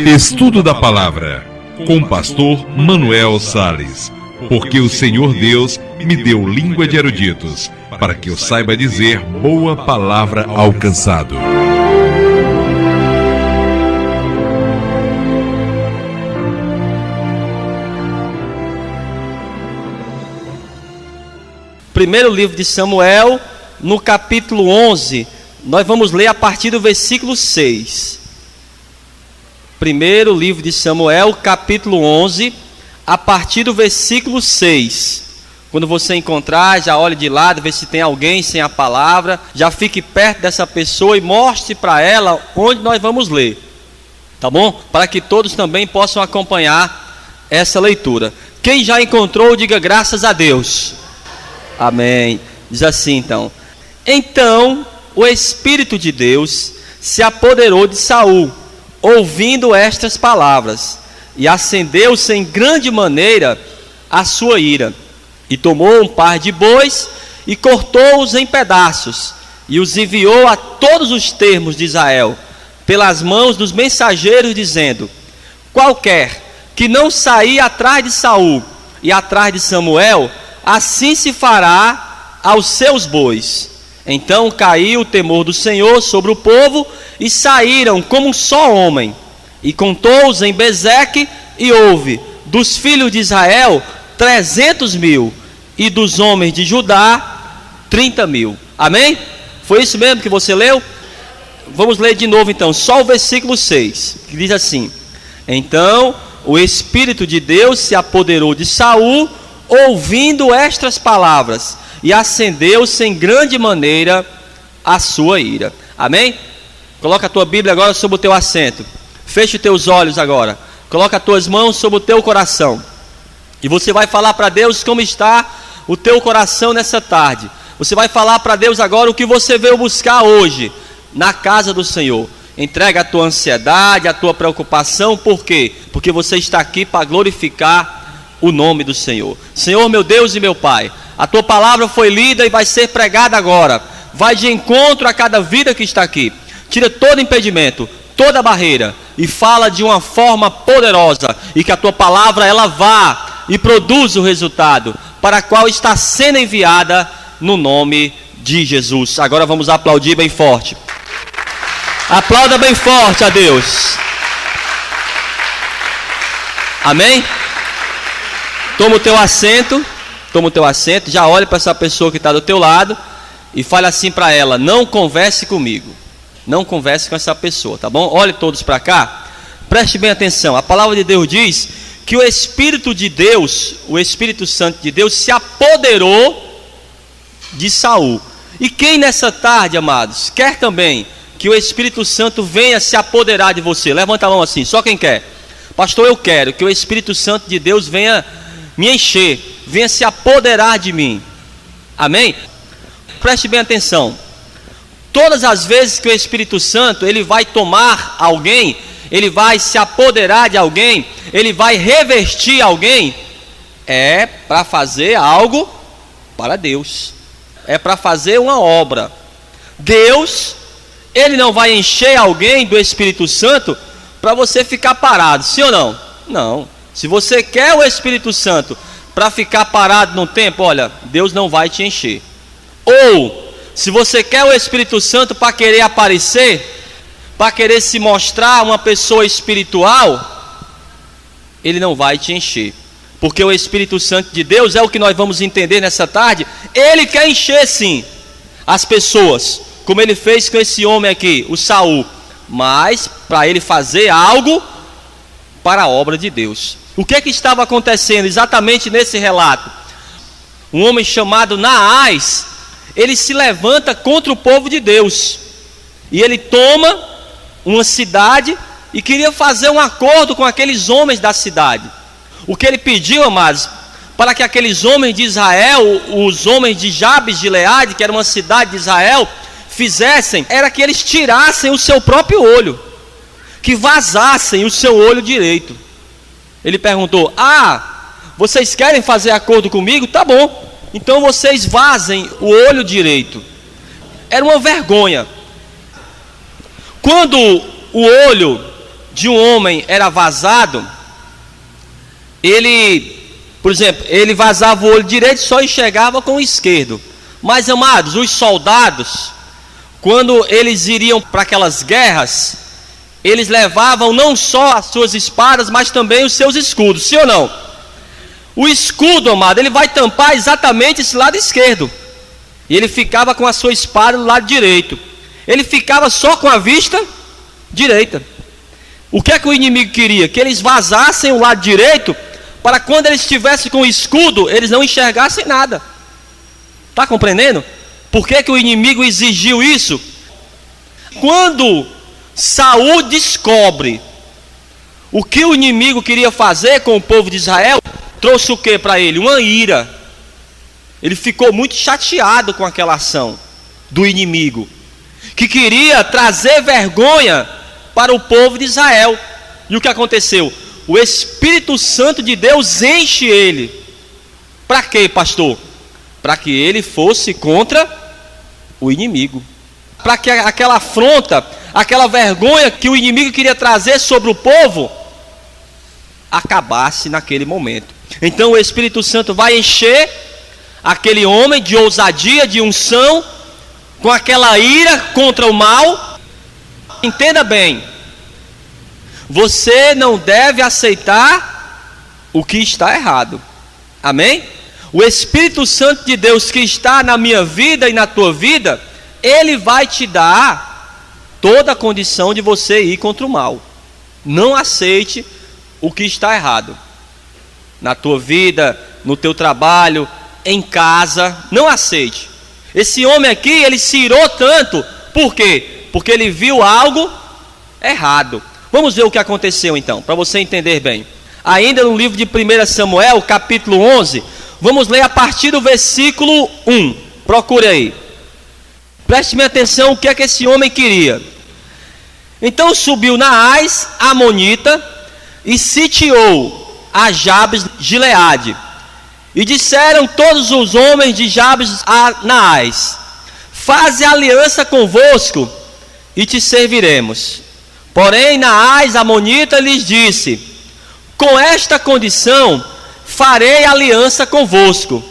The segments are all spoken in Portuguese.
Estudo da Palavra, com o pastor Manuel Salles. Porque o Senhor Deus me deu língua de eruditos, para que eu saiba dizer boa palavra ao cansado. Primeiro livro de Samuel, no capítulo 11, nós vamos ler a partir do versículo 6. Primeiro livro de Samuel, capítulo 11, a partir do versículo 6. Quando você encontrar, já olhe de lado, vê se tem alguém sem a palavra, já fique perto dessa pessoa e mostre para ela onde nós vamos ler, tá bom? Para que todos também possam acompanhar essa leitura. Quem já encontrou, diga graças a Deus. Amém. Diz assim então: Então o Espírito de Deus se apoderou de Saul, ouvindo estas palavras, e acendeu-se em grande maneira a sua ira, e tomou um par de bois e cortou-os em pedaços, e os enviou a todos os termos de Israel, pelas mãos dos mensageiros, dizendo: Qualquer que não sair atrás de Saul e atrás de Samuel, assim se fará aos seus bois. Então caiu o temor do Senhor sobre o povo, e saíram como um só homem, e contou-os em Bezeque, e houve dos filhos de Israel 300.000, e dos homens de Judá 30.000. Amém? Foi isso mesmo que você leu? Vamos ler de novo então, só o versículo 6, que diz assim: Então o Espírito de Deus se apoderou de Saul, ouvindo estas palavras, e acendeu-se em grande maneira a sua ira. Amém? Coloca a tua Bíblia agora sobre o teu assento. Feche os teus olhos agora. Coloca as tuas mãos sobre o teu coração. E você vai falar para Deus como está o teu coração nessa tarde. Você vai falar para Deus agora o que você veio buscar hoje na casa do Senhor. Entrega a tua ansiedade, a tua preocupação. Por quê? Porque você está aqui para glorificar o nome do Senhor. Senhor, meu Deus e meu Pai, a tua palavra foi lida e vai ser pregada agora. Vai de encontro a cada vida que está aqui. Tira todo impedimento, toda barreira, e fala de uma forma poderosa, e que a tua palavra ela vá e produza o resultado para a qual está sendo enviada, no nome de Jesus. Agora vamos aplaudir bem forte. Aplauda bem forte a Deus. Amém? Toma o teu assento, já olhe para essa pessoa que está do teu lado e fale assim para ela: não converse comigo, não converse com essa pessoa, tá bom? Olhe todos para cá, preste bem atenção. A palavra de Deus diz que o Espírito de Deus, o Espírito Santo de Deus, se apoderou de Saul. E quem nessa tarde, amados, quer também que o Espírito Santo venha se apoderar de você? Levanta a mão assim, só quem quer. Pastor, eu quero que o Espírito Santo de Deus venha me encher, venha se apoderar de mim. Amém? Preste bem atenção. Todas as vezes que o Espírito Santo ele vai tomar alguém, ele vai se apoderar de alguém, ele vai revestir alguém, é para fazer algo para Deus, é para fazer uma obra. Deus, ele não vai encher alguém do Espírito Santo para você ficar parado, sim ou não? Não. Se você quer o Espírito Santo para ficar parado no tempo, olha, Deus não vai te encher. Ou, se você quer o Espírito Santo para querer aparecer, para querer se mostrar uma pessoa espiritual, Ele não vai te encher. Porque o Espírito Santo de Deus, é o que nós vamos entender nessa tarde, Ele quer encher sim as pessoas, como Ele fez com esse homem aqui, o Saul, mas para Ele fazer algo para a obra de Deus. O que estava acontecendo exatamente nesse relato? Um homem chamado Naás, ele se levanta contra o povo de Deus, e ele toma uma cidade e queria fazer um acordo com aqueles homens da cidade. O que ele pediu, amados, para que aqueles homens de Israel, os homens de Jabes de Gileade, que era uma cidade de Israel, fizessem, era que eles tirassem o seu próprio olho, que vazassem o seu olho direito. Ele perguntou: vocês querem fazer acordo comigo? Tá bom, então vocês vazem o olho direito. Era uma vergonha. Quando o olho de um homem era vazado, por exemplo, ele vazava o olho direito e só enxergava com o esquerdo. Mas, amados, os soldados, quando eles iriam para aquelas guerras, eles levavam não só as suas espadas, mas também os seus escudos, sim ou não? O escudo, amado, ele vai tampar exatamente esse lado esquerdo. E ele ficava com a sua espada do lado direito. Ele ficava só com a vista direita. O que é que o inimigo queria? Que eles vazassem o lado direito, para quando eles estivessem com o escudo, eles não enxergassem nada. Está compreendendo? Por que o inimigo exigiu isso? Quando Saul descobre o que o inimigo queria fazer com o povo de Israel, trouxe o que para ele? Uma ira. Ele ficou muito chateado com aquela ação do inimigo, que queria trazer vergonha para o povo de Israel. E o que aconteceu? O Espírito Santo de Deus enche ele. Para quê, pastor? Para que ele fosse contra o inimigo. Para que aquela afronta, aquela vergonha que o inimigo queria trazer sobre o povo, acabasse naquele momento. Então o Espírito Santo vai encher aquele homem de ousadia, de unção, com aquela ira contra o mal. Entenda bem, você não deve aceitar o que está errado. Amém? O Espírito Santo de Deus que está na minha vida e na tua vida, ele vai te dar toda a condição de você ir contra o mal. Não aceite o que está errado na tua vida, no teu trabalho, em casa. Não aceite. Esse homem aqui, ele se irou tanto. Por quê? Porque ele viu algo errado. Vamos ver o que aconteceu então, para você entender bem. Ainda no livro de 1 Samuel, capítulo 11, vamos ler a partir do versículo 1. Procure aí. Preste-me atenção o que é que esse homem queria. Então subiu Naás, amonita, e sitiou a Jabes de Gileade. E disseram todos os homens de Jabes a Naás: faze aliança convosco e te serviremos. Porém Naás, amonita, lhes disse: com esta condição farei aliança convosco,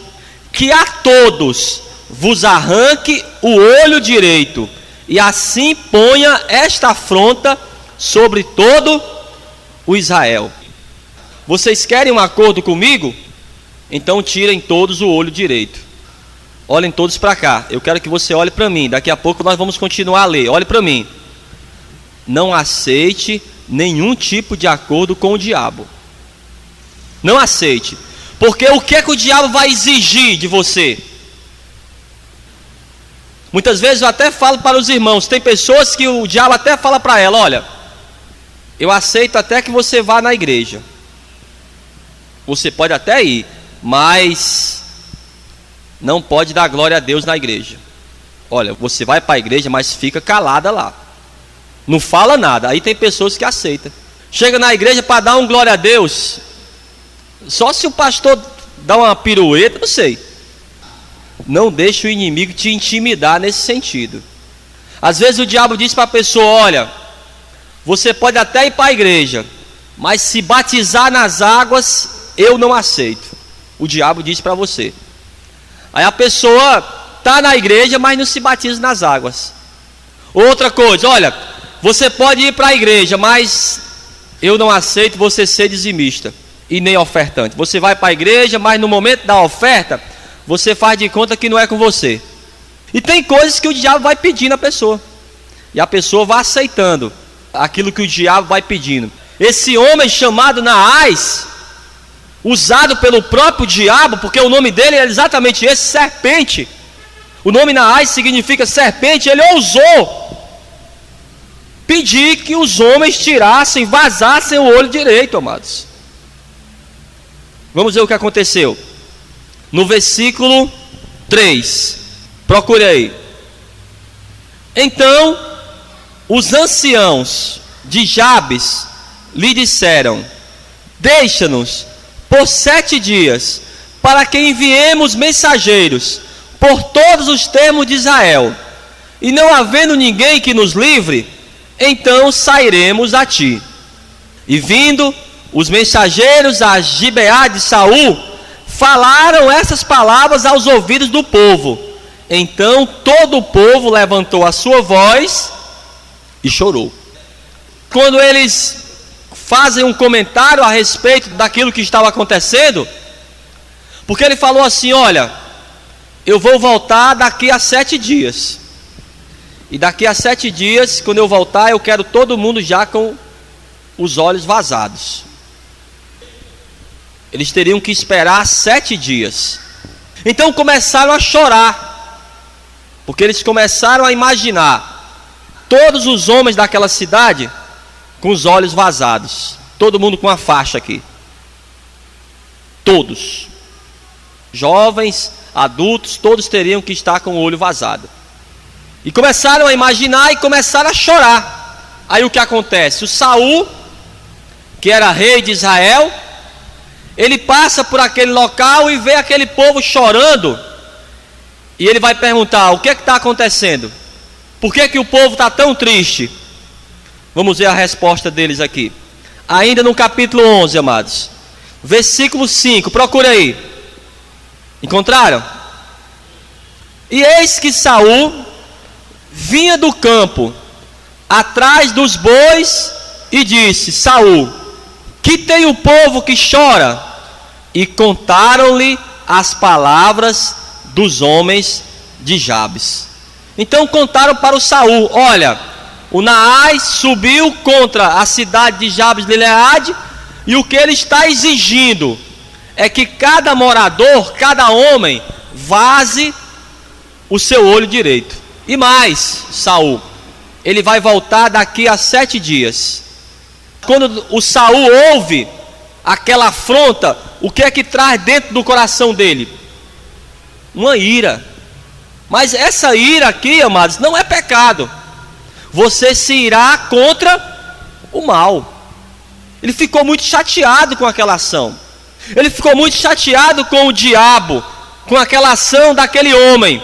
que a todos vos arranque o olho direito, e assim ponha esta afronta sobre todo o Israel. Vocês querem um acordo comigo? Então tirem todos o olho direito. Olhem todos para cá. Eu quero que você olhe para mim. Daqui a pouco nós vamos continuar a ler. Olhe para mim. Não aceite nenhum tipo de acordo com o diabo. Não aceite. Porque o que é que o diabo vai exigir de você? Muitas vezes eu até falo para os irmãos. Tem pessoas que o diabo até fala para ela: olha, eu aceito até que você vá na igreja. Você pode até ir, mas não pode dar glória a Deus na igreja. Olha, você vai para a igreja, mas fica calada lá. Não fala nada. Aí tem pessoas que aceitam. Chega na igreja para dar um glória a Deus. Só se o pastor dá uma pirueta, não sei. Não deixe o inimigo te intimidar nesse sentido. Às vezes o diabo diz para a pessoa: olha, você pode até ir para a igreja, mas se batizar nas águas, eu não aceito. O diabo diz para você. Aí a pessoa está na igreja, mas não se batiza nas águas. Outra coisa: olha, você pode ir para a igreja, mas eu não aceito você ser dizimista e nem ofertante. Você vai para a igreja, mas no momento da oferta, você faz de conta que não é com você. E tem coisas que o diabo vai pedindo à pessoa, e a pessoa vai aceitando aquilo que o diabo vai pedindo. Esse homem chamado Naás, usado pelo próprio diabo, porque o nome dele é exatamente esse, serpente. O nome Naás significa serpente. Ele ousou pedir que os homens tirassem, vazassem o olho direito, amados. Vamos ver o que aconteceu. No versículo 3, procure aí. Então os anciãos de Jabes lhe disseram: deixa-nos por 7 dias, para que enviemos mensageiros por todos os termos de Israel, e não havendo ninguém que nos livre, então sairemos a ti. E vindo os mensageiros a Gibeá de Saul, falaram essas palavras aos ouvidos do povo. Então todo o povo levantou a sua voz e chorou. Quando eles fazem um comentário a respeito daquilo que estava acontecendo, porque ele falou assim: olha, eu vou voltar daqui a 7 dias, e daqui a 7 dias, quando eu voltar, eu quero todo mundo já com os olhos vazados. Eles teriam que esperar 7 dias. Então começaram a chorar, porque eles começaram a imaginar todos os homens daquela cidade com os olhos vazados, todo mundo com a faixa aqui, todos, jovens, adultos, todos teriam que estar com o olho vazado. E começaram a imaginar e começaram a chorar. Aí o que acontece? O Saul, que era rei de Israel, ele passa por aquele local e vê aquele povo chorando, e ele vai perguntar: o que é que está acontecendo? Por que o povo está tão triste? Vamos ver a resposta deles aqui, ainda no capítulo 11, amados, versículo 5, procura aí. Encontraram? E eis que Saul vinha do campo atrás dos bois e disse: Saul, que tem o povo que chora? E contaram-lhe as palavras dos homens de Jabes. Então contaram para o Saul: olha, o Naás subiu contra a cidade de Jabes de Gileade, e o que ele está exigindo é que cada morador, cada homem, vaze o seu olho direito. E mais, Saul, ele vai voltar daqui a 7 dias. Quando o Saul ouve aquela afronta, o que é que traz dentro do coração dele? Uma ira. Mas essa ira aqui, amados, não é pecado. Você se irá contra o mal. Ele ficou muito chateado com aquela ação. Ele ficou muito chateado com o diabo, com aquela ação daquele homem.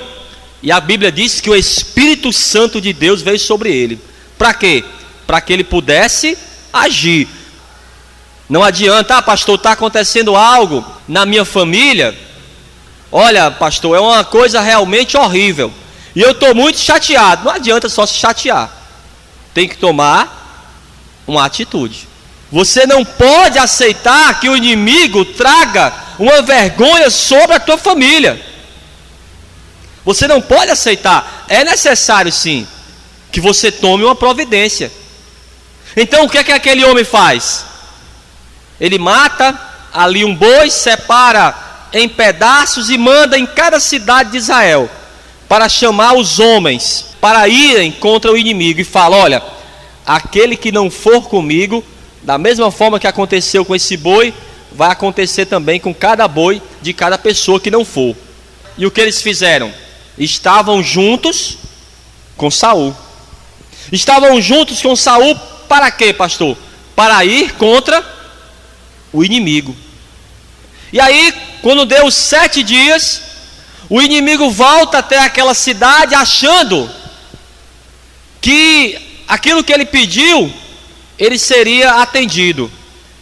E a Bíblia diz que o Espírito Santo de Deus veio sobre ele. Para quê? Para que ele pudesse agir. Não adianta: pastor, está acontecendo algo na minha família. Olha, pastor, é uma coisa realmente horrível, e eu estou muito chateado. Não adianta só se chatear. Tem que tomar uma atitude. Você não pode aceitar que o inimigo traga uma vergonha sobre a tua família. Você não pode aceitar. É necessário sim que você tome uma providência. Então o que é que aquele homem faz? Ele mata ali um boi, separa em pedaços e manda em cada cidade de Israel para chamar os homens para irem contra o inimigo, e fala: olha, aquele que não for comigo, da mesma forma que aconteceu com esse boi, vai acontecer também com cada boi de cada pessoa que não for. E o que eles fizeram? Estavam juntos com Saul. Estavam juntos com Saul para quê, pastor? Para ir contra o inimigo. E aí, quando deu os 7 dias, o inimigo volta até aquela cidade, achando que aquilo que ele pediu, ele seria atendido,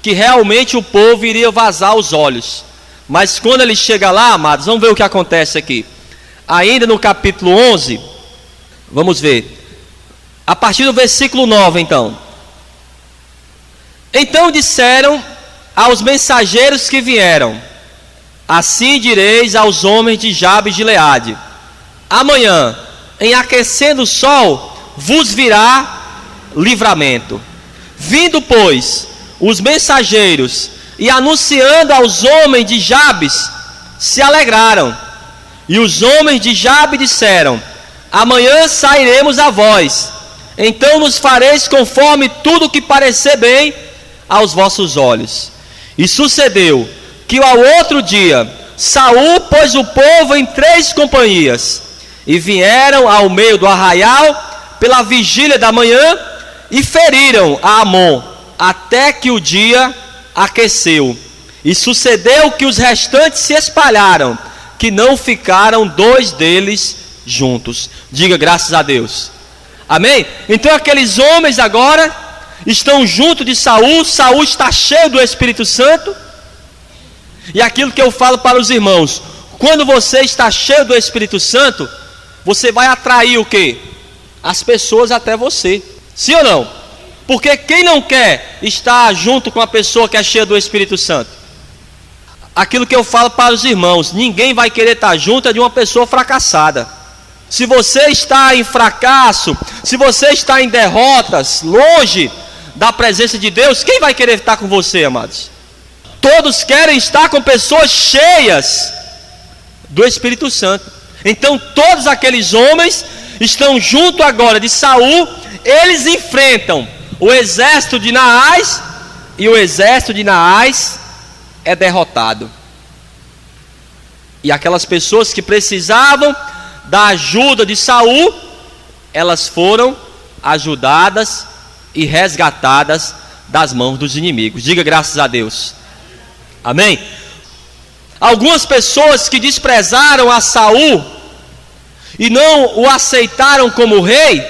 que realmente o povo iria vazar os olhos. Mas quando ele chega lá, amados, vamos ver o que acontece aqui. Ainda no capítulo 11, vamos ver, a partir do versículo 9 então. Então disseram aos mensageiros que vieram: assim direis aos homens de Jabes de Gileade: amanhã, em aquecendo o sol, vos virá livramento. Vindo, pois, os mensageiros e anunciando aos homens de Jabes, se alegraram. E os homens de Jabes disseram: amanhã sairemos a vós, então nos fareis conforme tudo que parecer bem aos vossos olhos. E sucedeu que ao outro dia Saul pôs o povo em 3 companhias, e vieram ao meio do arraial pela vigília da manhã, e feriram a Amon, até que o dia aqueceu. E sucedeu que os restantes se espalharam, que não ficaram 2 deles juntos. Diga graças a Deus. Amém? Então aqueles homens agora estão junto de Saul, Saul está cheio do Espírito Santo. E aquilo que eu falo para os irmãos, quando você está cheio do Espírito Santo, você vai atrair o quê? As pessoas até você, sim ou não? Porque quem não quer estar junto com a pessoa que é cheia do Espírito Santo? Aquilo que eu falo para os irmãos, ninguém vai querer estar junto de uma pessoa fracassada. Se você está em fracasso, se você está em derrotas, longe da presença de Deus, quem vai querer estar com você, amados? Todos querem estar com pessoas cheias do Espírito Santo. Então todos aqueles homens estão junto agora de Saul, eles enfrentam o exército de Naás, e o exército de Naás é derrotado. E aquelas pessoas que precisavam da ajuda de Saul, elas foram ajudadas e resgatadas das mãos dos inimigos. Diga graças a Deus. Amém? Algumas pessoas que desprezaram a Saul e não o aceitaram como rei,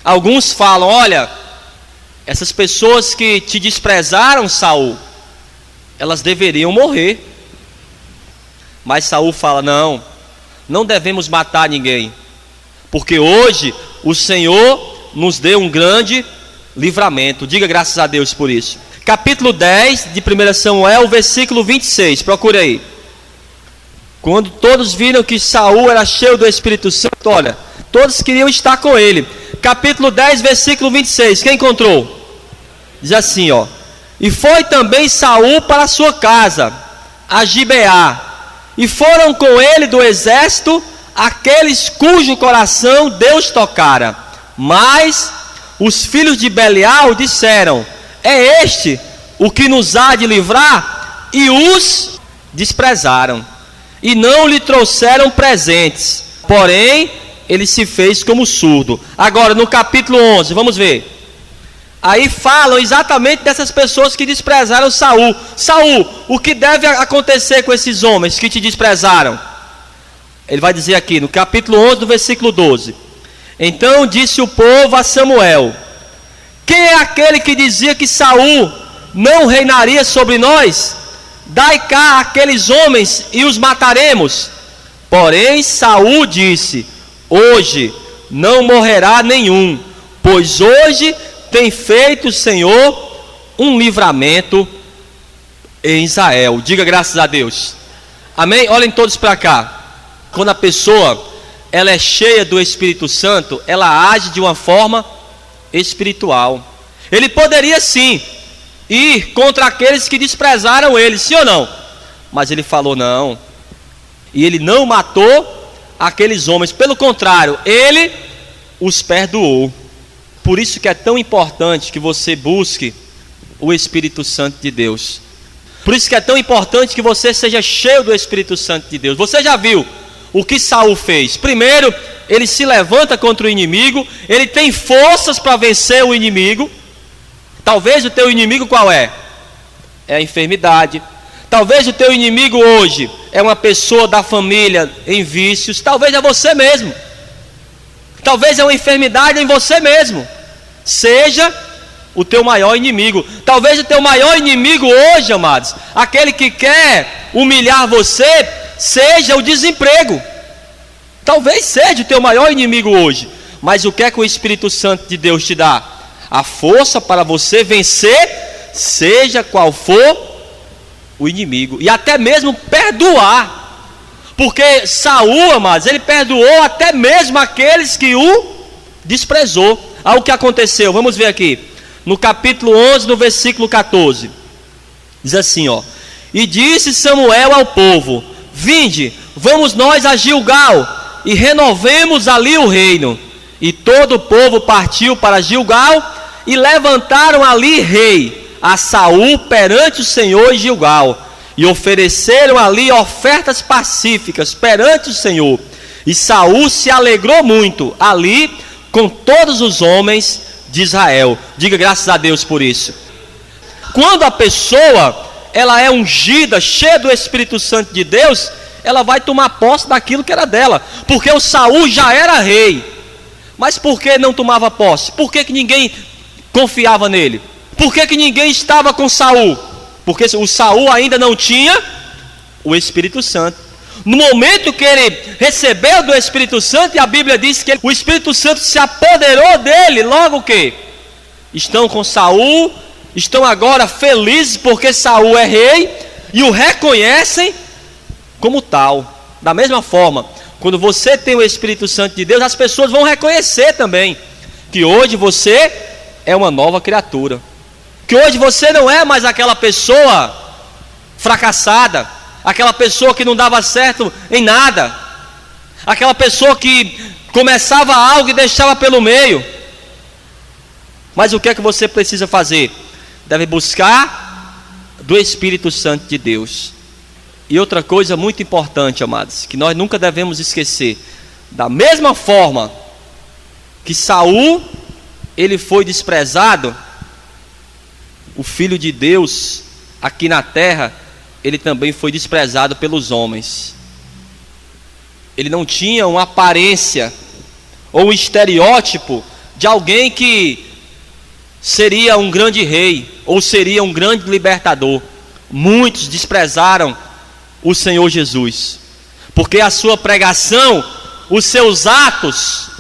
alguns falam: olha, essas pessoas que te desprezaram, Saul, elas deveriam morrer. Mas Saul fala: não devemos matar ninguém, porque hoje o Senhor nos deu um grande livramento. Diga graças a Deus por isso. Capítulo 10 de 1 Samuel, versículo 26, procure aí. Quando todos viram que Saul era cheio do Espírito Santo, olha, todos queriam estar com ele. Capítulo 10, versículo 26, quem encontrou? Diz assim, ó: e foi também Saul para a sua casa, a Gibeá, e foram com ele do exército aqueles cujo coração Deus tocara. Mas os filhos de Belial disseram: é este o que nos há de livrar? E os desprezaram, e não lhe trouxeram presentes. Porém, ele se fez como surdo. Agora, no capítulo 11, vamos ver. Aí falam exatamente dessas pessoas que desprezaram Saul. Saul, o que deve acontecer com esses homens que te desprezaram? Ele vai dizer aqui, no capítulo 11, do versículo 12. Então disse o povo a Samuel: quem é aquele que dizia que Saul não reinaria sobre nós? Dai cá aqueles homens e os mataremos. Porém Saul disse: hoje não morrerá nenhum, pois hoje tem feito o Senhor um livramento em Israel. Diga graças a Deus. Amém? Olhem todos para cá. Quando a pessoa ela é cheia do Espírito Santo, ela age de uma forma espiritual. Ele poderia sim ir contra aqueles que desprezaram ele, sim ou não? Mas ele falou não. E ele não matou aqueles homens, pelo contrário, ele os perdoou. Por isso que é tão importante que você busque o Espírito Santo de Deus. Por isso que é tão importante que você seja cheio do Espírito Santo de Deus. Você já viu o que Saul fez? Primeiro, ele se levanta contra o inimigo, ele tem forças para vencer o inimigo. Talvez o teu inimigo qual é? É a enfermidade. Talvez o teu inimigo hoje é uma pessoa da família em vícios. Talvez é você mesmo. Talvez é uma enfermidade em você mesmo. Seja o teu maior inimigo. Talvez o teu maior inimigo hoje, amados, aquele que quer humilhar você, seja o desemprego. Talvez seja o teu maior inimigo hoje. Mas o que é que o Espírito Santo de Deus te dá? A força para você vencer, seja qual for o inimigo. E até mesmo perdoar. Porque Saul, amados, ele perdoou até mesmo aqueles que o desprezou. Olha o que aconteceu, vamos ver aqui. No capítulo 11, no versículo 14. Diz assim, ó: e disse Samuel ao povo: vinde, vamos nós a Gilgal, e renovemos ali o reino. E todo o povo partiu para Gilgal, e levantaram ali rei a Saul perante o Senhor em Gilgal. E ofereceram ali ofertas pacíficas perante o Senhor. E Saul se alegrou muito ali com todos os homens de Israel. Diga graças a Deus por isso. Quando a pessoa ela é ungida, cheia do Espírito Santo de Deus, ela vai tomar posse daquilo que era dela. Porque o Saul já era rei. Mas por que não tomava posse? Por que ninguém confiava nele? Por que que ninguém estava com Saul? Porque o Saul ainda não tinha o Espírito Santo. No momento que ele recebeu do Espírito Santo, e a Bíblia diz que o Espírito Santo se apoderou dele, logo que estão com Saul, estão agora felizes porque Saul é rei e o reconhecem como tal. Da mesma forma, quando você tem o Espírito Santo de Deus, as pessoas vão reconhecer também que hoje você é uma nova criatura, que hoje você não é mais aquela pessoa fracassada, aquela pessoa que não dava certo em nada, aquela pessoa que começava algo e deixava pelo meio. Mas o que é que você precisa fazer? Deve buscar do Espírito Santo de Deus. E outra coisa muito importante, amados, que nós nunca devemos esquecer: da mesma forma que Saul, ele foi desprezado, o Filho de Deus aqui na terra, ele também foi desprezado pelos homens. Ele não tinha uma aparência ou um estereótipo de alguém que seria um grande rei ou seria um grande libertador. Muitos desprezaram o Senhor Jesus, porque a sua pregação, os seus atos,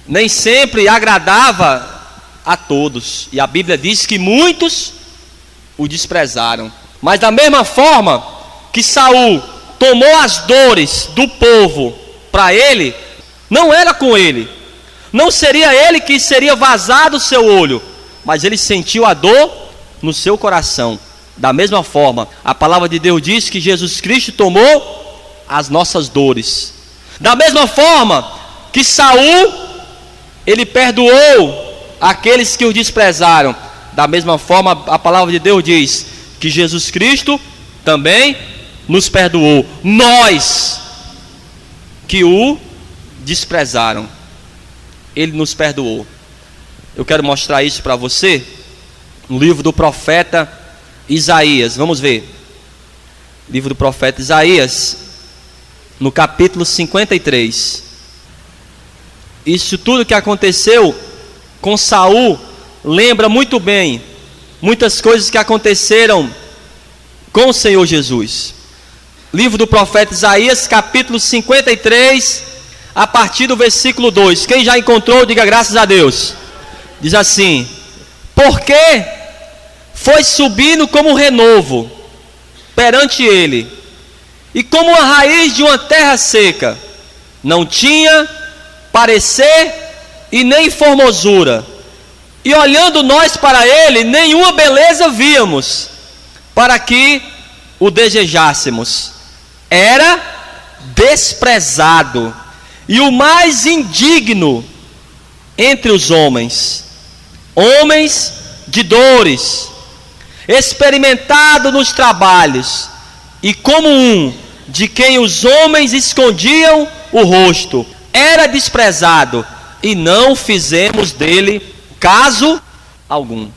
nem sempre agradava a todos. E a Bíblia diz que muitos o desprezaram. Mas da mesma forma que Saul tomou as dores do povo para ele, não era com ele, não seria ele que seria vazado o seu olho, mas ele sentiu a dor no seu coração. Da mesma forma, a palavra de Deus diz que Jesus Cristo tomou as nossas dores. Da mesma forma que Saul, ele perdoou aqueles que o desprezaram, da mesma forma a palavra de Deus diz que Jesus Cristo também nos perdoou, nós que o desprezaram, ele nos perdoou. Eu quero mostrar isso para você no livro do profeta Isaías. Vamos ver, livro do profeta Isaías, no capítulo 53. Isso tudo que aconteceu com Saul lembra muito bem muitas coisas que aconteceram com o Senhor Jesus. Livro do profeta Isaías, capítulo 53, a partir do versículo 2. Quem já encontrou, diga graças a Deus. Diz assim: porque foi subindo como um renovo perante ele, e como a raiz de uma terra seca, não tinha parecer e nem formosura, e olhando nós para ele, nenhuma beleza víamos, para que o desejássemos. Era desprezado e o mais indigno entre os homens, homens de dores, experimentado nos trabalhos, e como um de quem os homens escondiam o rosto. Era desprezado e não fizemos dele caso algum.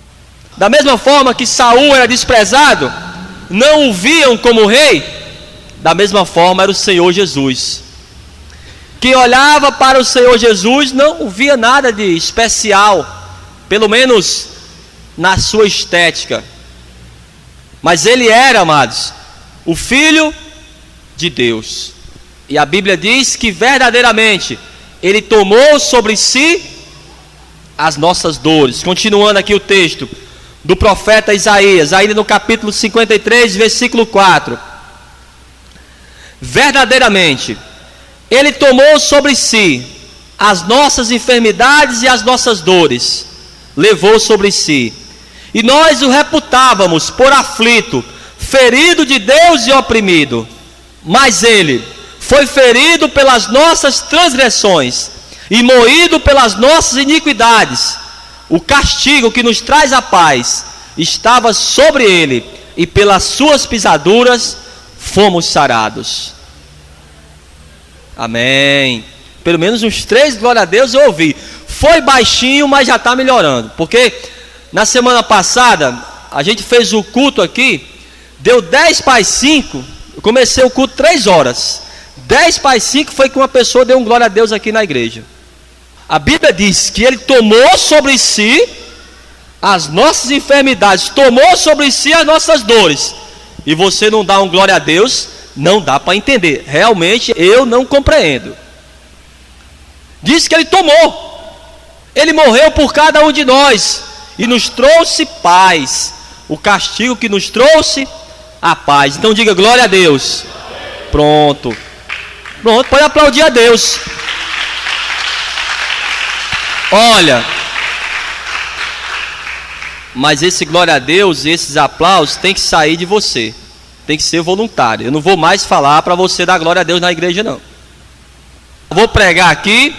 Da mesma forma que Saul era desprezado, não o viam como rei, da mesma forma era o Senhor Jesus. Quem olhava para o Senhor Jesus não via nada de especial, pelo menos na sua estética. Mas ele era, amados, o Filho de Deus. E a Bíblia diz que verdadeiramente ele tomou sobre si as nossas dores. Continuando aqui o texto do profeta Isaías, ainda no capítulo 53, versículo 4. Verdadeiramente ele tomou sobre si as nossas enfermidades e as nossas dores, levou sobre si, e nós o reputávamos por aflito, ferido de Deus e oprimido. Mas ele foi ferido pelas nossas transgressões e moído pelas nossas iniquidades. O castigo que nos traz a paz estava sobre ele, e pelas suas pisaduras fomos sarados. Amém. Pelo menos uns 3 glória a Deus eu ouvi. Foi baixinho, mas já está melhorando, porque na semana passada a gente fez o culto aqui, deu 10 para as 5, eu comecei o culto 3 horas, 10 para as 5 foi que uma pessoa deu um glória a Deus aqui na igreja. A Bíblia diz que ele tomou sobre si as nossas enfermidades, tomou sobre si as nossas dores. E você não dá um glória a Deus, não dá para entender. Realmente eu não compreendo. Diz que ele tomou. Ele morreu por cada um de nós e nos trouxe paz. O castigo que nos trouxe a paz. Então diga glória a Deus. Pronto. Pronto, pode aplaudir a Deus. Olha, mas esse glória a Deus, esses aplausos tem que sair de você. Tem que ser voluntário. Eu não vou mais falar para você dar glória a Deus na igreja, não. Vou pregar aqui.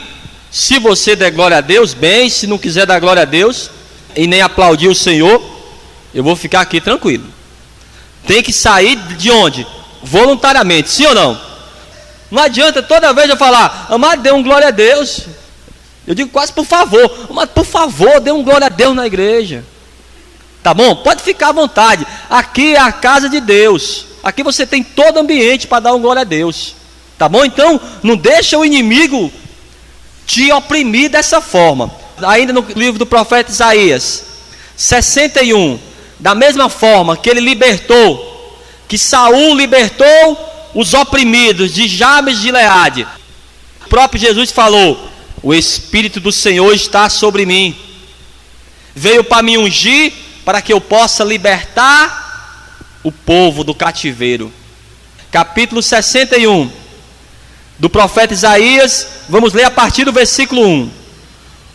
Se você der glória a Deus, bem. Se não quiser dar glória a Deus e nem aplaudir o Senhor, eu vou ficar aqui tranquilo. Tem que sair de onde? Voluntariamente, sim ou não? Não adianta toda vez eu falar, amado, dê um glória a Deus. Eu digo quase por favor, amado, por favor, dê um glória a Deus na igreja. Tá bom? Pode ficar à vontade. Aqui é a casa de Deus. Aqui você tem todo ambiente para dar um glória a Deus. Tá bom? Então, não deixa o inimigo te oprimir dessa forma. Ainda no livro do profeta Isaías 61, da mesma forma que ele libertou, que Saul libertou os oprimidos de Jabes de Gileade, o próprio Jesus falou: o Espírito do Senhor está sobre mim, veio para me ungir, para que eu possa libertar o povo do cativeiro. Capítulo 61 do profeta Isaías, vamos ler a partir do versículo 1.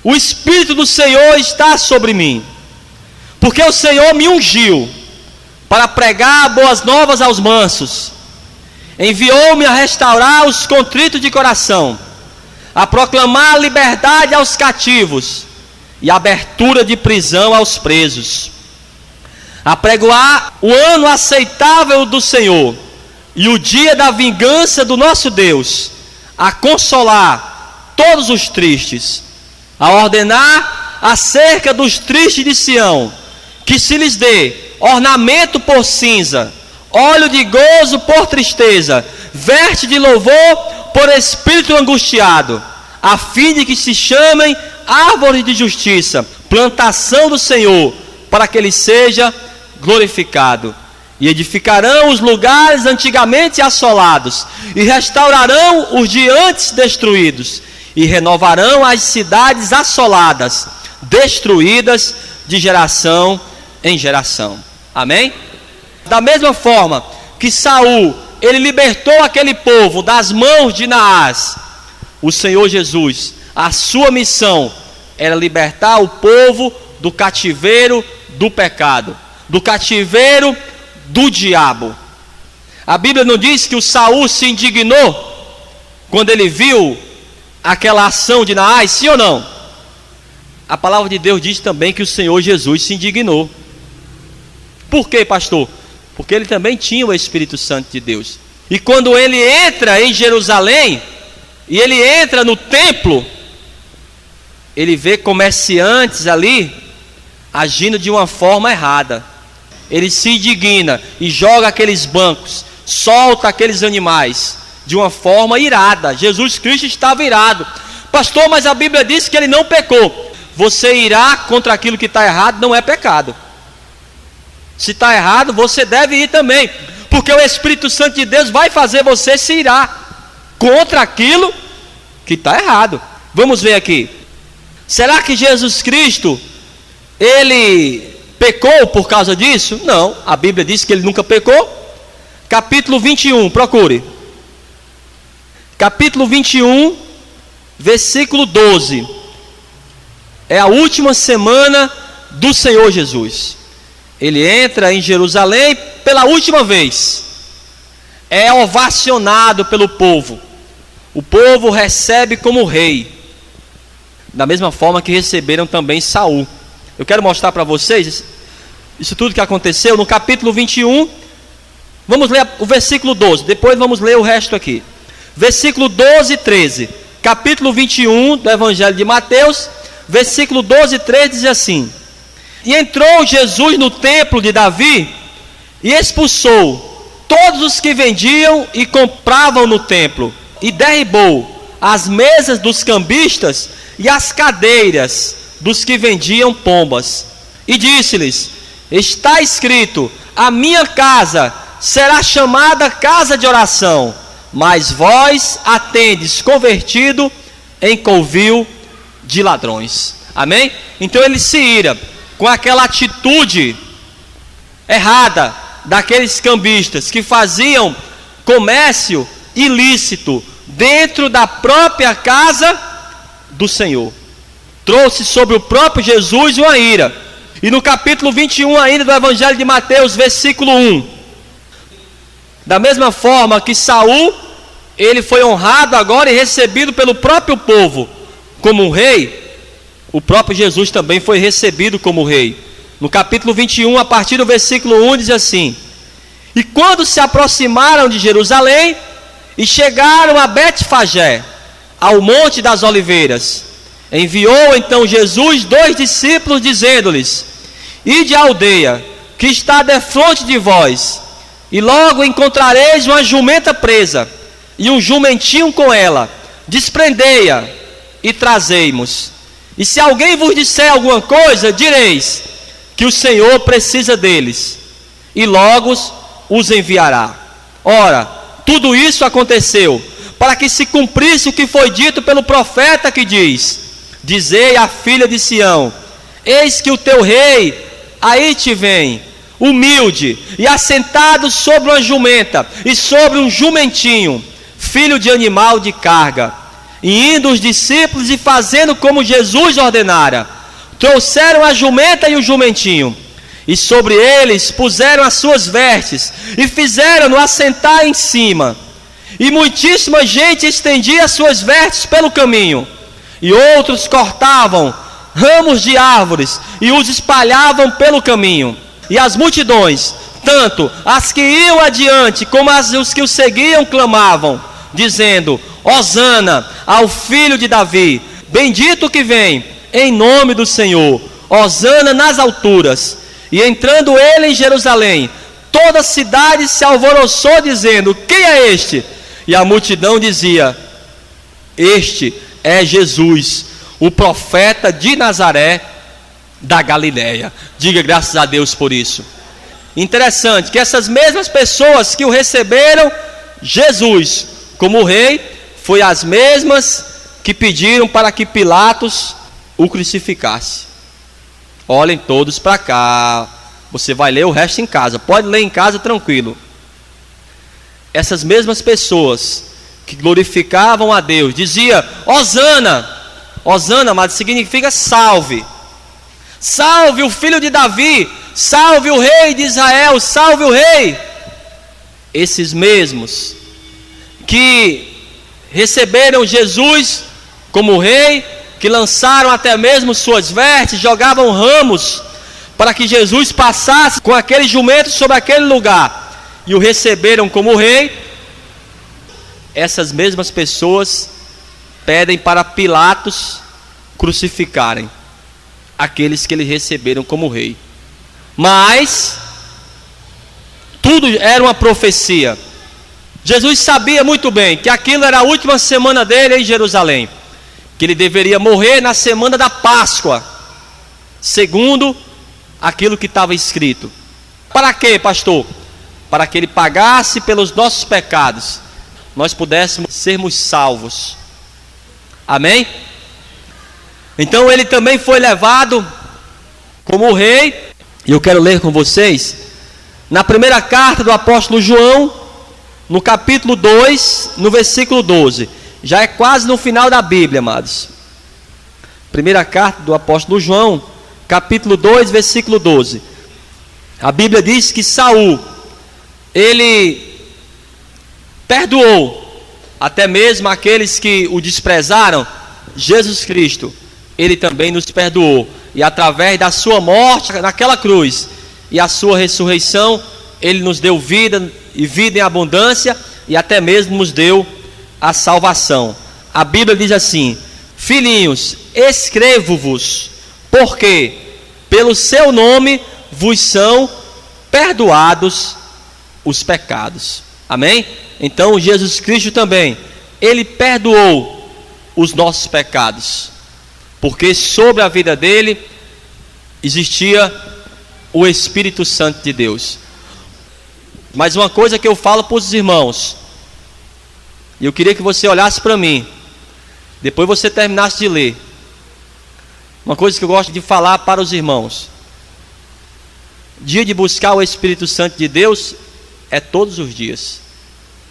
O Espírito do Senhor está sobre mim, porque o Senhor me ungiu para pregar boas novas aos mansos, enviou-me a restaurar os contritos de coração, a proclamar liberdade aos cativos e abertura de prisão aos presos, a pregoar o ano aceitável do Senhor e o dia da vingança do nosso Deus, a consolar todos os tristes, a ordenar acerca dos tristes de Sião, que se lhes dê ornamento por cinza, óleo de gozo por tristeza, veste de louvor por espírito angustiado, a fim de que se chamem árvore de justiça, plantação do Senhor, para que ele seja glorificado. E edificarão os lugares antigamente assolados, e restaurarão os de antes destruídos, e renovarão as cidades assoladas, destruídas de geração em geração. Amém? Da mesma forma que Saul, ele libertou aquele povo das mãos de Naás, o Senhor Jesus, a sua missão era libertar o povo do cativeiro do pecado, do cativeiro do diabo. A Bíblia não diz que o Saul se indignou quando ele viu aquela ação de Naás, sim ou não? A palavra de Deus diz também que o Senhor Jesus se indignou. Por quê, pastor? Porque ele também tinha o Espírito Santo de Deus. E quando ele entra em Jerusalém, e ele entra no templo, ele vê comerciantes ali agindo de uma forma errada. Ele se indigna e joga aqueles bancos, solta aqueles animais de uma forma irada. Jesus Cristo estava irado. Pastor, mas a Bíblia diz que ele não pecou. Você irar contra aquilo que está errado não é pecado. Se está errado, você deve ir também, porque o Espírito Santo de Deus vai fazer você se irar contra aquilo que está errado. Vamos ver aqui. Será que Jesus Cristo, ele pecou por causa disso? Não, a Bíblia diz que ele nunca pecou. Capítulo 21, procure. Capítulo 21, versículo 12. É a última semana do Senhor Jesus. Ele entra em Jerusalém pela última vez. É ovacionado pelo povo. O povo recebe como rei, da mesma forma que receberam também Saul. Eu quero mostrar para vocês isso tudo que aconteceu no capítulo 21. Vamos ler o versículo 12, depois vamos ler o resto aqui. Versículo 12 e 13. Capítulo 21 do Evangelho de Mateus, versículo 12 e 13 diz assim: E entrou Jesus no templo de Davi e expulsou todos os que vendiam e compravam no templo, e derribou as mesas dos cambistas e as cadeiras dos que vendiam pombas. E disse-lhes: está escrito, a minha casa será chamada casa de oração, mas vós a tendes convertido em covil de ladrões. Amém? Então ele se ira com aquela atitude errada daqueles cambistas que faziam comércio ilícito dentro da própria casa do Senhor. Trouxe sobre o próprio Jesus uma ira. E no capítulo 21 ainda do Evangelho de Mateus, versículo 1, da mesma forma que Saul, ele foi honrado agora e recebido pelo próprio povo como um rei, o próprio Jesus também foi recebido como rei. No capítulo 21, a partir do versículo 1, diz assim: e quando se aproximaram de Jerusalém e chegaram a Betfagé, ao Monte das Oliveiras, enviou então Jesus 2 discípulos, dizendo-lhes: ide à aldeia que está defronte de vós, e logo encontrareis uma jumenta presa, e um jumentinho com ela, desprendei-a e trazei-mos. E se alguém vos disser alguma coisa, direis que o Senhor precisa deles, e logo os enviará. Ora, tudo isso aconteceu para que se cumprisse o que foi dito pelo profeta, que diz: dizei à filha de Sião: eis que o teu rei aí te vem, humilde e assentado sobre uma jumenta e sobre um jumentinho, filho de animal de carga. E indo os discípulos e fazendo como Jesus ordenara, trouxeram a jumenta e o jumentinho, e sobre eles puseram as suas vestes, e fizeram-no assentar em cima. E muitíssima gente estendia as suas vestes pelo caminho, e outros cortavam ramos de árvores e os espalhavam pelo caminho. E as multidões, tanto as que iam adiante como os que o seguiam, clamavam, dizendo: Hosana ao filho de Davi, bendito que vem em nome do Senhor, Hosana nas alturas. E entrando ele em Jerusalém, toda a cidade se alvoroçou, dizendo: quem é este? E a multidão dizia: este é Jesus, o profeta de Nazaré da Galileia. Diga graças a Deus por isso. Interessante que essas mesmas pessoas que o receberam Jesus como rei, foi as mesmas que pediram para que Pilatos o crucificasse. Olhem todos para cá. Você vai ler o resto em casa. Pode ler em casa tranquilo. Essas mesmas pessoas que glorificavam a Deus, dizia: Hosana. Hosana, mas significa salve. Salve o filho de Davi. Salve o rei de Israel. Salve o rei. Esses mesmos que receberam Jesus como rei, que lançaram até mesmo suas vestes, jogavam ramos para que Jesus passasse com aquele jumento sobre aquele lugar, e o receberam como rei. Essas mesmas pessoas pedem para Pilatos crucificarem aqueles que eles receberam como rei. Mas tudo era uma profecia. Jesus sabia muito bem que aquilo era a última semana dele em Jerusalém, que ele deveria morrer na semana da Páscoa, segundo aquilo que estava escrito. Para quê, pastor? Para que ele pagasse pelos nossos pecados, nós pudéssemos sermos salvos. Amém? Então ele também foi levado como rei. E eu quero ler com vocês na primeira carta do apóstolo João, no capítulo 2, no versículo 12. Já é quase no final da Bíblia, amados. Primeira carta do apóstolo João, capítulo 2, versículo 12. A Bíblia diz que Saul, ele perdoou até mesmo aqueles que o desprezaram. Jesus Cristo, ele também nos perdoou, e através da sua morte naquela cruz e a sua ressurreição, ele nos deu vida e vida em abundância, e até mesmo nos deu a salvação. A Bíblia diz assim: filhinhos, escrevo-vos, porque pelo seu nome vos são perdoados os pecados. Amém? Então Jesus Cristo também, ele perdoou os nossos pecados. porque sobre a vida dele existia o Espírito Santo de Deus. Mas uma coisa que eu falo para os irmãos, e eu queria que você olhasse para mim, depois você terminasse de ler. Uma coisa que eu gosto de falar para os irmãos: dia de buscar o Espírito Santo de Deus é todos os dias.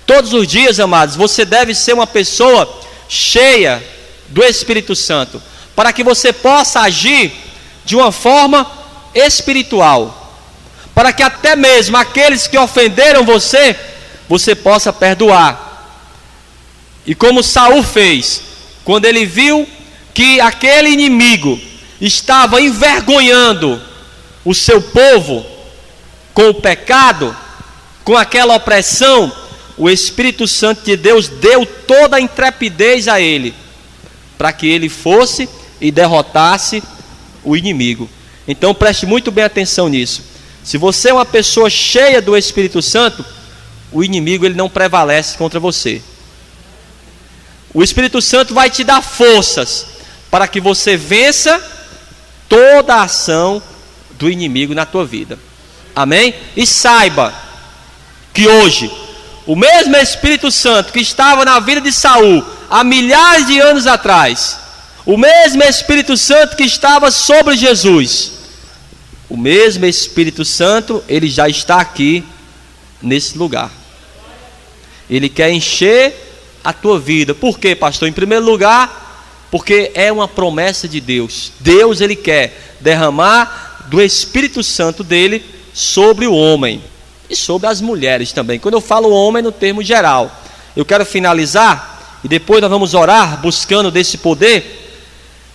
Todos os dias, amados, você deve ser uma pessoa cheia do Espírito Santo, para que você possa agir de uma forma espiritual, para que até mesmo aqueles que ofenderam você, você possa perdoar. E como Saul fez, quando ele viu que aquele inimigo estava envergonhando o seu povo com o pecado, com aquela opressão, o Espírito Santo de Deus deu toda a intrepidez a ele, para que ele fosse e derrotasse o inimigo. Então preste muito bem atenção nisso. Se você é uma pessoa cheia do Espírito Santo, o inimigo ele não prevalece contra você. O Espírito Santo vai te dar forças para que você vença toda a ação do inimigo na tua vida. Amém? E saiba que hoje o mesmo Espírito Santo que estava na vida de Saul há milhares de anos atrás, o mesmo Espírito Santo que estava sobre Jesus, o mesmo Espírito Santo, ele já está aqui nesse lugar. Ele quer encher a tua vida. Por quê, pastor? Em primeiro lugar, porque é uma promessa de Deus. Deus, ele quer derramar do Espírito Santo dele sobre o homem e sobre as mulheres também. Quando eu falo homem, no termo geral. Eu quero finalizar e depois nós vamos orar buscando desse poder.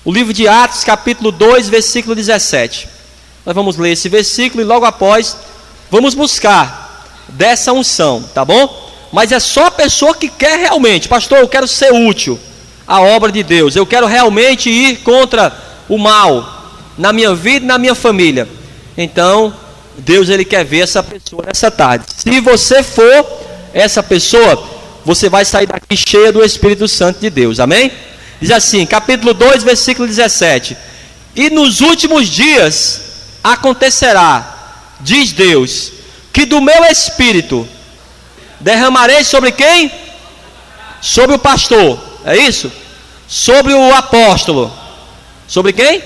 O livro de Atos, capítulo 2, versículo 17. Nós vamos ler esse versículo e logo após vamos buscar dessa unção, tá bom? Mas é só a pessoa que quer realmente: pastor, eu quero ser útil à obra de Deus, eu quero realmente ir contra o mal na minha vida e na minha família. Então Deus, ele quer ver essa pessoa nessa tarde. Se você for essa pessoa, você vai sair daqui cheia do Espírito Santo de Deus. Amém? Diz assim, capítulo 2, versículo 17: e nos últimos dias acontecerá, diz Deus, que do meu Espírito derramarei sobre quem? Sobre o pastor, é isso? Sobre o apóstolo. Sobre quem?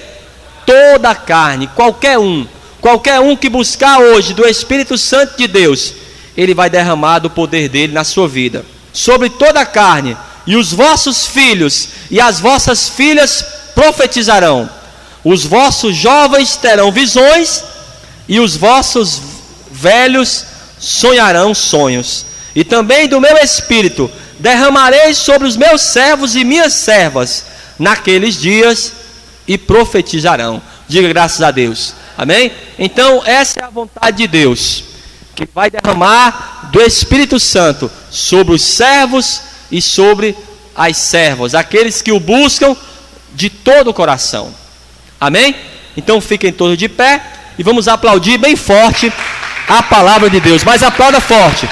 Toda a carne, qualquer um que buscar hoje do Espírito Santo de Deus, ele vai derramar do poder dele na sua vida. Sobre toda a carne, e os vossos filhos e as vossas filhas profetizarão, os vossos jovens terão visões, e os vossos velhos sonharão sonhos. E também do meu Espírito derramarei sobre os meus servos e minhas servas naqueles dias, e profetizarão. Diga graças a Deus. Amém? Então essa é a vontade de Deus, que vai derramar do Espírito Santo sobre os servos e sobre as servas, aqueles que o buscam de todo o coração. Amém? Então fiquem todos de pé e vamos aplaudir bem forte a palavra de Deus. Mas aplauda forte.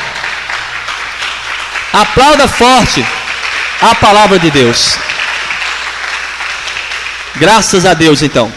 Aplauda forte a palavra de Deus. Graças a Deus, então.